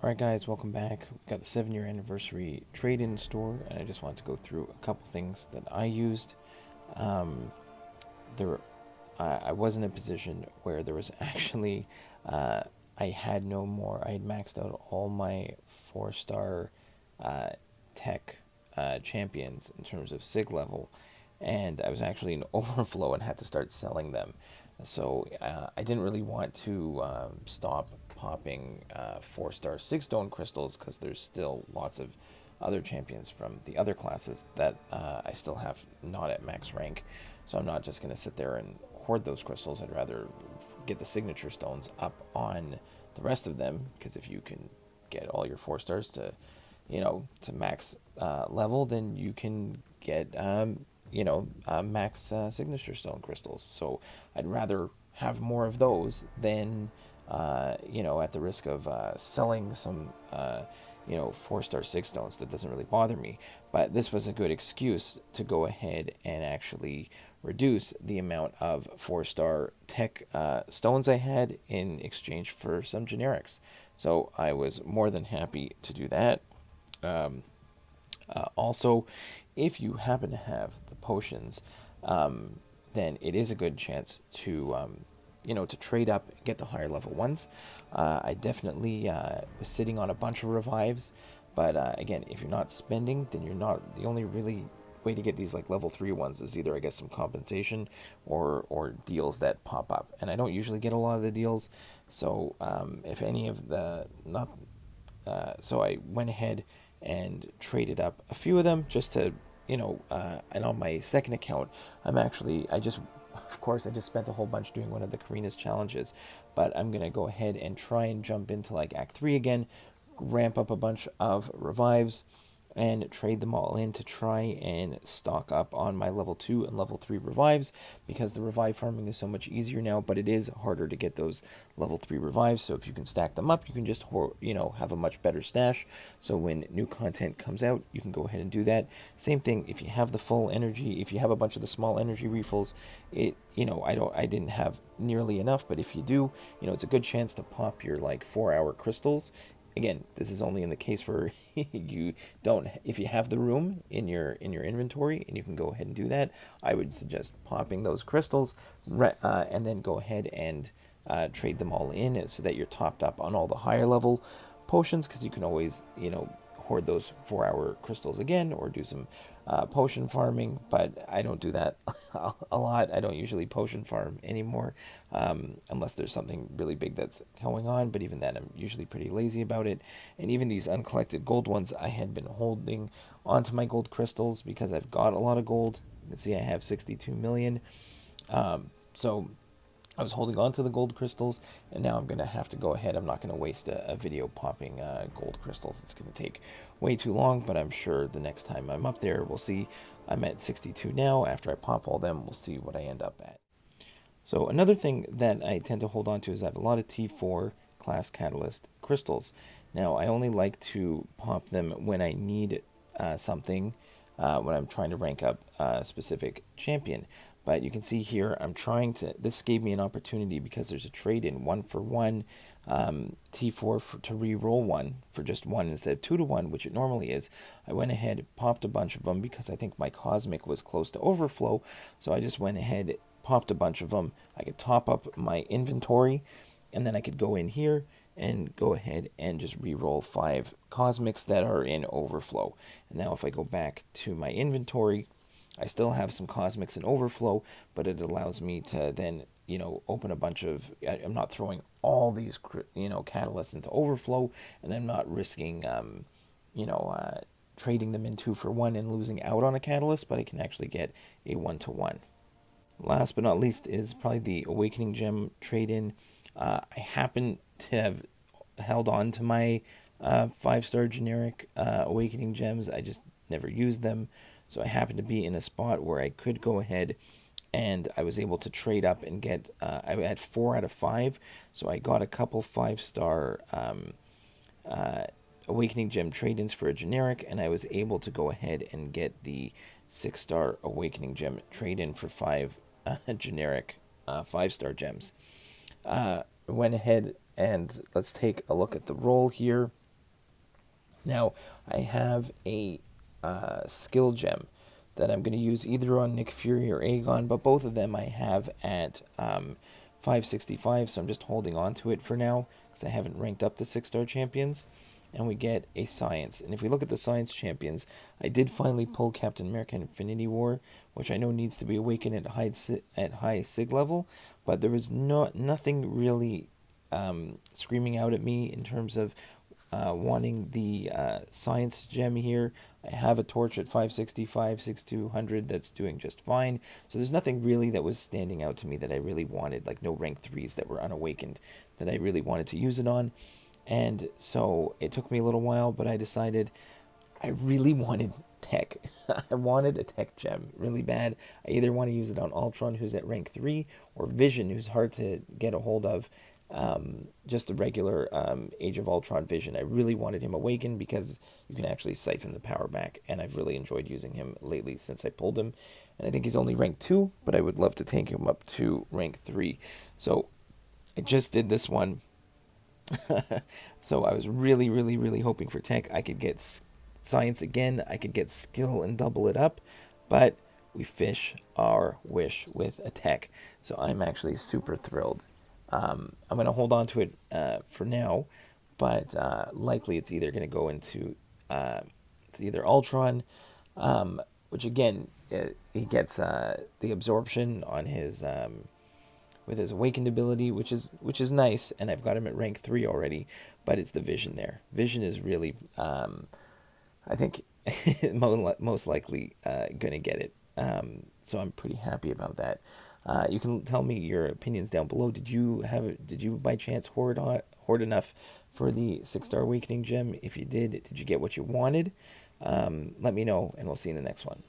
Alright guys, welcome back. We got the 7-year anniversary trade-in store, and I just wanted to go through a couple things that I used. Um, there, I was in a position where there was actually, I had no more. I had maxed out all my 4-star tech champions in terms of SIG level, and I was actually in overflow and had to start selling them. So I didn't really want to stop popping 4-star 6-stone crystals because there's still lots of other champions from the other classes that I still have not at max rank. So I'm not just going to sit there and hoard those crystals. I'd rather get the signature stones up on the rest of them, because if you can get all your 4-stars to max level, then you can get max signature stone crystals. So I'd rather have more of those than at the risk of selling some 4-star 6-stones. That doesn't really bother me, but this was a good excuse to go ahead and actually reduce the amount of 4-star tech stones I had in exchange for some generics. So I was more than happy to do that. Um, Also, if you happen to have the potions, then it is a good chance to trade up and get the higher level ones. I definitely was sitting on a bunch of revives, but again, if you're not spending, then you're not. The only really way to get these like level 3 ones is either, I guess, some compensation or deals that pop up. And I don't usually get a lot of the deals, so if any of the not so I went ahead and traded up a few of them just to, and on my second account, of course, I just spent a whole bunch doing one of the Karina's challenges, but I'm going to go ahead and try and jump into like Act 3 again, ramp up a bunch of revives, and trade them all in to try and stock up on my level 2 and level 3 revives, because the revive farming is so much easier now, but it is harder to get those level 3 revives. So if you can stack them up, you can just have a much better stash, so when new content comes out, you can go ahead and do that. Same thing if you have the full energy. If you have a bunch of the small energy refills, I didn't have nearly enough, but if you do, it's a good chance to pop your like 4-hour crystals. Again, this is only in the case where you don't. If you have the room in your inventory and you can go ahead and do that, I would suggest popping those crystals, and then go ahead and trade them all in so that you're topped up on all the higher level potions, because you can always hoard those 4-hour crystals again or do some potion farming. But I don't do that a lot. I don't usually potion farm anymore, unless there's something really big that's going on. But even then, I'm usually pretty lazy about it. And even these uncollected gold ones, I had been holding onto my gold crystals because I've got a lot of gold. You can see I have 62 million. So I was holding on to the gold crystals, and now I'm going to have to go ahead. I'm not going to waste a video popping gold crystals. It's going to take way too long, but I'm sure the next time I'm up there, we'll see. I'm at 62 now. After I pop all them, we'll see what I end up at. So another thing that I tend to hold on to is I have a lot of T4 class catalyst crystals. Now, I only like to pop them when I need something, when I'm trying to rank up a specific champion. But you can see here, this gave me an opportunity because there's a trade-in 1-for-1 T4 to re-roll one for just 1 instead of 2-to-1, which it normally is. I went ahead, popped a bunch of them because I think my Cosmic was close to overflow. So I just went ahead, popped a bunch of them. I could top up my inventory, and then I could go in here and go ahead and just re-roll 5 Cosmics that are in overflow. And now if I go back to my inventory, I still have some Cosmics in overflow, but it allows me to then, open a bunch of. I'm not throwing all these, catalysts into overflow, and I'm not risking, trading them in 2-for-1 and losing out on a catalyst, but I can actually get a 1-to-1. Last but not least is probably the Awakening Gem trade-in. I happen to have held on to my 5-star generic Awakening Gems. I just never used them. So I happened to be in a spot where I could go ahead, and I was able to trade up and get, I had 4 out of 5. So I got a couple 5-star Awakening Gem trade-ins for a generic, and I was able to go ahead and get the 6-star Awakening Gem trade-in for 5 generic 5-star gems. Went ahead and let's take a look at the roll here. Now, I have a skill gem that I'm going to use either on Nick Fury or Aegon, but both of them I have at 565, so I'm just holding on to it for now because I haven't ranked up the 6-star champions. And we get a science. And if we look at the science champions, I did finally pull Captain America Infinity War, which I know needs to be awakened at high sig level, but there was nothing really screaming out at me in terms of wanting the science gem here. I have a torch at 565, 6200 that's doing just fine. So there's nothing really that was standing out to me that I really wanted, like no rank 3s that were unawakened that I really wanted to use it on. And so it took me a little while, but I decided I really wanted tech. I wanted a tech gem really bad. I either want to use it on Ultron, who's at rank 3, or Vision, who's hard to get a hold of. Just the regular Age of Ultron Vision. I really wanted him awakened because you can actually siphon the power back, and I've really enjoyed using him lately since I pulled him. And I think he's only rank 2, but I would love to take him up to rank 3. So I just did this one. So I was really, really, really hoping for tech. I could get science again. I could get skill and double it up. But we fish our wish with a tech. So I'm actually super thrilled. I'm going to hold on to it for now. But likely it's either going to go into... it's either Ultron, which again, he gets the absorption on his... with his awakened ability, which is nice, and I've got him at rank 3 already, but it's the Vision there. Vision is really, I think, most likely going to get it. So I'm pretty happy about that. You can tell me your opinions down below. Did you by chance hoard enough for the 6-star awakening gem? If you did you get what you wanted? Let me know, and we'll see you in the next one.